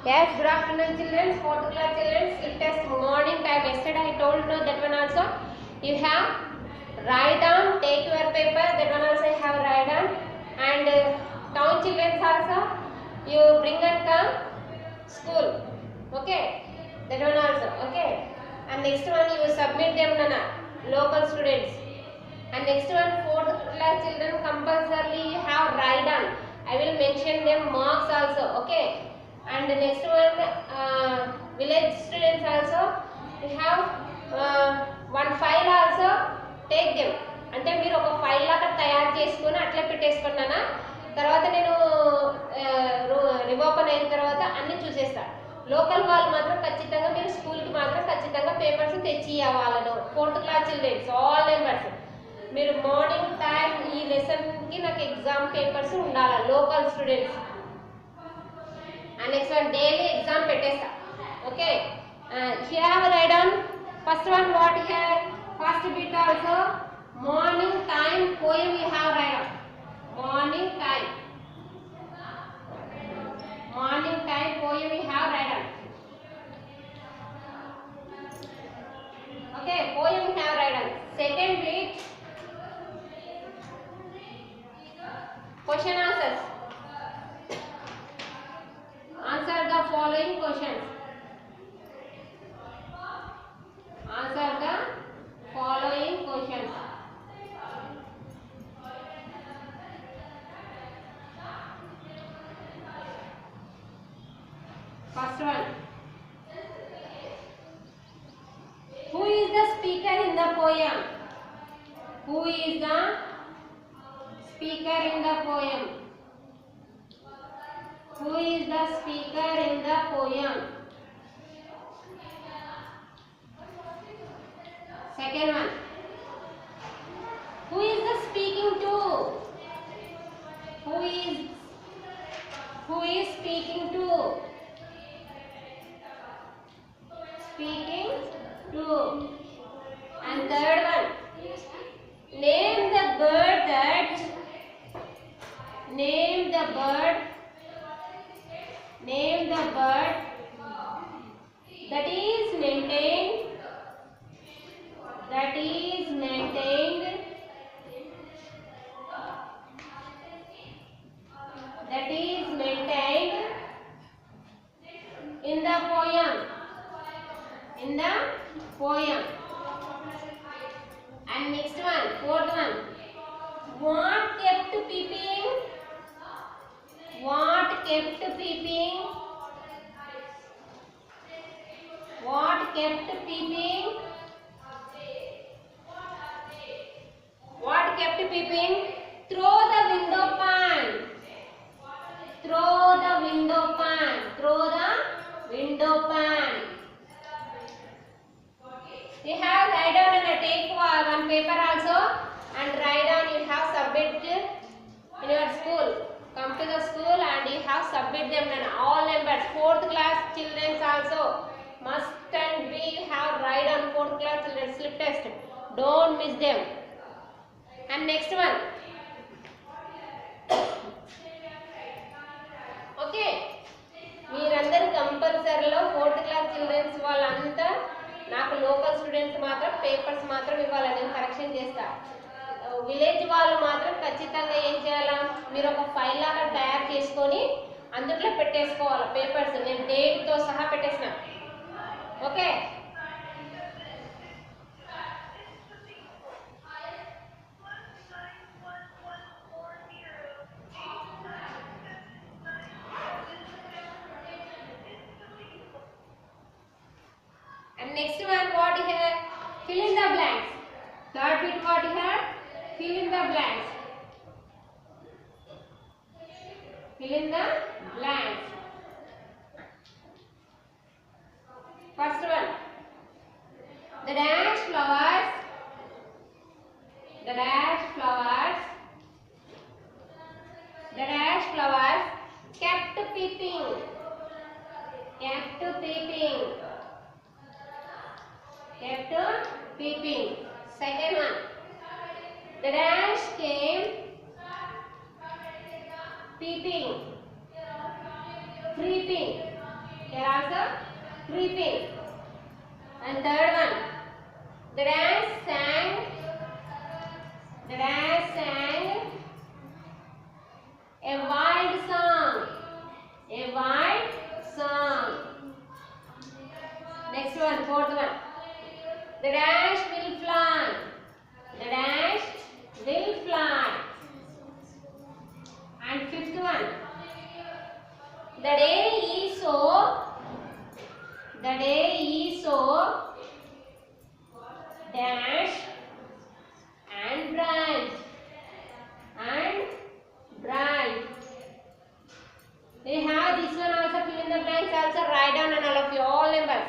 Yes, good afternoon children, 4th class children, sleep test morning time. Yesterday I told you that one also. You have write down, take your paper, that one also you have write down. And town children also, you bring and come school. Okay, that one also. Okay. And next one you submit them Nana, local students. And next one 4th class children compulsorily you have write down. I will mention them marks also. Okay. And the next one village students also you have one file also take them. అంటే మీరు ఒక file లాగా తయారు చేసుకొని అట్లా పెట్టేసుకున్నానా తర్వాత నేను రివోపన్ అయిన తర్వాత అన్ని చూసేస్తా. లోకల్ వాళ్ళు మాత్రం ఖచ్చితంగా మీరు స్కూల్కి మాత్రం ఖచ్చితంగా పేపర్స్ తెచ్చి ఇవ్వాలను. 4th class childrens all numbers మీరు మార్నింగ్ టైం ఈ లెసన్కి నాకు ఎగ్జామ్ పేపర్స్ ఉండాలి local students. And next one daily exam petesta. Okay. Here have write down first one what here first bit also morning time poem you have write down. Morning time poem you have write down. Okay, poem you have write down. Second bit question answers. Answer the following questions. Answer the following questions. First one. Who is the speaker in the poem? Who is the speaker in the poem? Who is the speaker in the poem? Second one. Who is the speaking to? Who is speaking to? Speaking to. And third one. Name the bird that is maintained in the poem. And next one, fourth one. What kept peeping? What kept peeping? What kept peeping? What kept peeping? Throw the window pan. Throw the window pan. Throw the window pan. You have write down and take one paper also and write down. You have submit in your school. Come to the school and you have submit them and all numbers. 4th class children also must and we have write down 4th class children slip test. Don't miss them. And next one. Okay. మీరందరూ కంపల్సరీలో 4th class children's వాళ్ళంతా నాకు local students మాత్రం papers మాత్రం ఇవ్వాలి, నేను correction చేస్తా. Village వాళ్ళు మాత్రం ఖచ్చితంగా ఏం చేయాలా మీరు ఒక ఫైల్ లాగా తయారు చేసుకొని అందులో పెట్టేసుకోవాలి పేపర్స్. నేను డేట్తో సహా పెట్టేసిన. Okay. And next one what here? Fill in the blanks. Third bit what here? Fill in the blanks. Fill in the blanks. First one. The dash flowers. The dash flowers. The dash flowers kept peeping. Kept peeping. Kept peeping. Second one. The dash came peeping. creeping, also creeping. And third one, the dash sang a wild song. A wild song. Next one, fourth one. The dash will fly. The dash will fly. And fifth one. The day is so dash and bright. We have this one also, fill in the blanks also, write down and all of you, all numbers.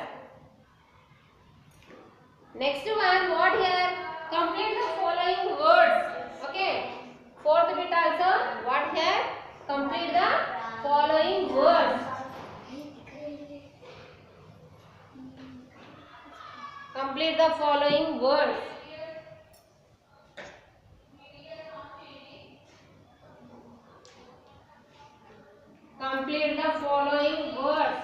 Next one, what here? Complete the following words. Okay. Fourth bit also, what here? Complete the following words. Complete the following words. Complete the following words.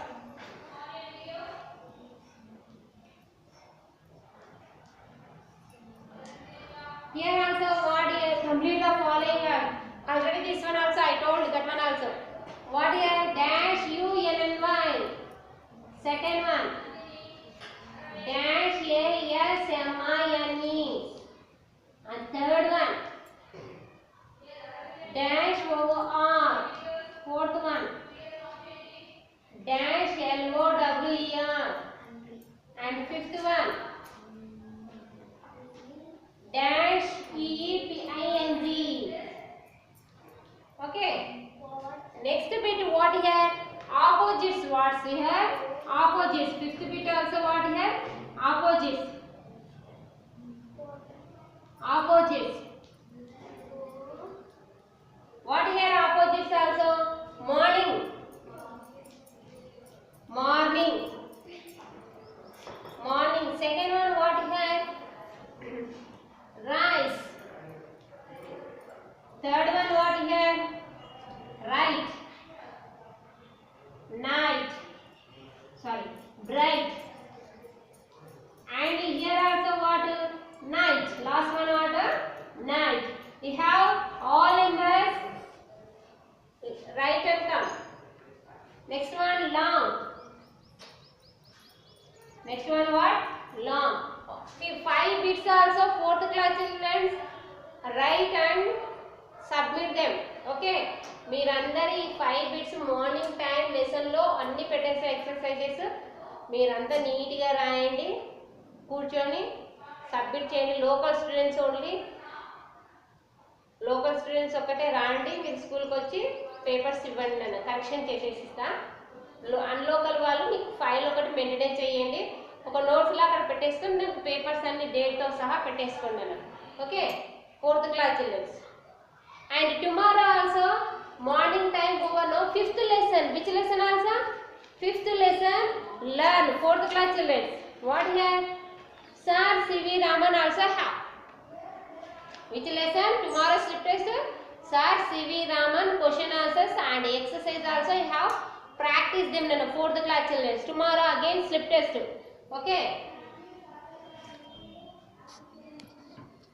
Here also what here? Complete the following word. Already this one also I told, that one also. What here? Dash UNNY. Second one. Dash ASMINE. And third one. Dash OR. Fourth one. Dash LOWER. And fifth one. Dash EEPING. Okay. Next bit what here? Opposites. What's here? Opposites. Fifth bit also what here? Opposites. Opposites. What here? Opposites also? Morning. Morning. Morning. Second one what here? Rise. Third one what here? Right. Night. Sorry. Bright. And here also what? Night. Last one what? Night. We have all numbers. Right and come. Next one long. Next one what? Long. Okay, 5 bits also, 4th class children, write and submit them. Okay. మీరందరూ ఈ 5 bits morning time లెసన్లో అన్ని పెట్టేసే exercises మీరంతా నీట్గా రాయండి, కూర్చొని submit చేయండి. Local students only, local students ఒక్కటే రాండి. మీరు స్కూల్కి వచ్చి పేపర్స్ ఇవ్వండి, నన్ను కరెక్షన్ చేసేసి ఇస్తా. అన్లోకల్ వాళ్ళు మీకు ఫైల్ ఒకటి మెయింటైన్ చేయండి, ఒక నోట్స్లో అక్కడ పెట్టేసుకొని నాకు పేపర్స్ అన్ని డేట్తో సహా పెట్టేసుకోండి నన్ను. Okay. 4th class childrens. And tomorrow also morning time over no 5th lesson. Which lesson also? 5th lesson learn. 4th class children. What here? Sir C.V. Raman also have. Which lesson? Tomorrow slip test. Sir C.V. Raman question answers and exercise also you have practice them in 4th class children. Tomorrow again slip test. Okay.